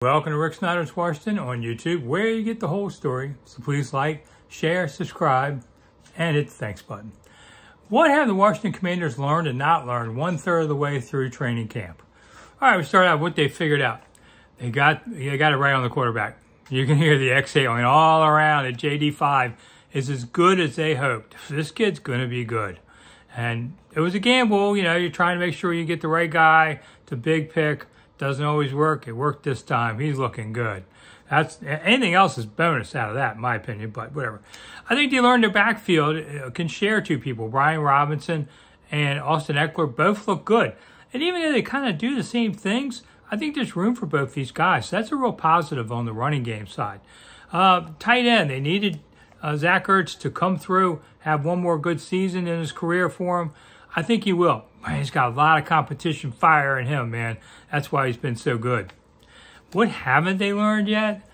Welcome to Rick Snider's Washington on YouTube, where you get the whole story. So please like, share, subscribe, and hit the thanks button. What have the Washington Commanders learned and not learned 1/3 of the way through training camp? All right, we start out with what they figured out. They got it right on the quarterback. You can hear the exhaling all around at JD5 is as good as they hoped. This kid's going to be good. And it was a gamble. You know, you're trying to make sure you get the right guy. It's a big pick. Doesn't always work. It worked this time. He's looking good. Anything else is bonus out of that, in my opinion, but whatever. I think they learned their backfield can share two people. Brian Robinson and Austin Eckler both look good. And even though they kind of do the same things, I think there's room for both these guys. So that's a real positive on the running game side. Tight end, they needed Zach Ertz to come through, have one more good season in his career for him. I think he will. Man, he's got a lot of competition fire in him, man. That's why he's been so good. What haven't they learned yet?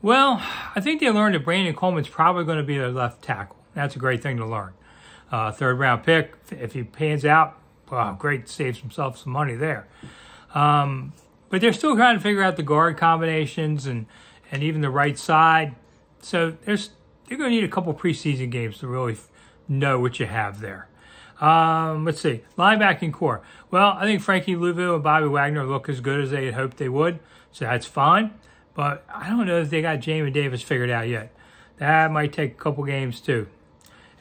Well, I think they learned that Brandon Coleman's probably going to be their left tackle. That's a great thing to learn. Third-round pick. If he pans out, wow, great, saves himself some money there. But they're still trying to figure out the guard combinations and even the right side. So they're going to need a couple preseason games to really know what you have there. Let's see. Linebacking core. Well, I think Frankie Louvu and Bobby Wagner look as good as they had hoped they would, so that's fine. But I don't know if they got Jamin Davis figured out yet. That might take a couple games too.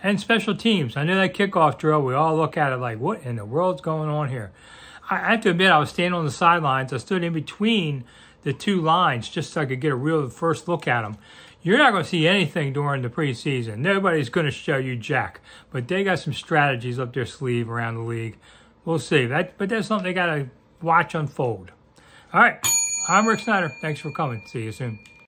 And special teams. I know that kickoff drill, we all look at it like, what in the world's going on here? I have to admit, I was standing on the sidelines. I stood in between the two lines just so I could get a real first look at them. You're not going to see anything during the preseason. Nobody's going to show you jack. But they got some strategies up their sleeve around the league. We'll see. But that's something they got to watch unfold. All right. I'm Rick Snider. Thanks for coming. See you soon.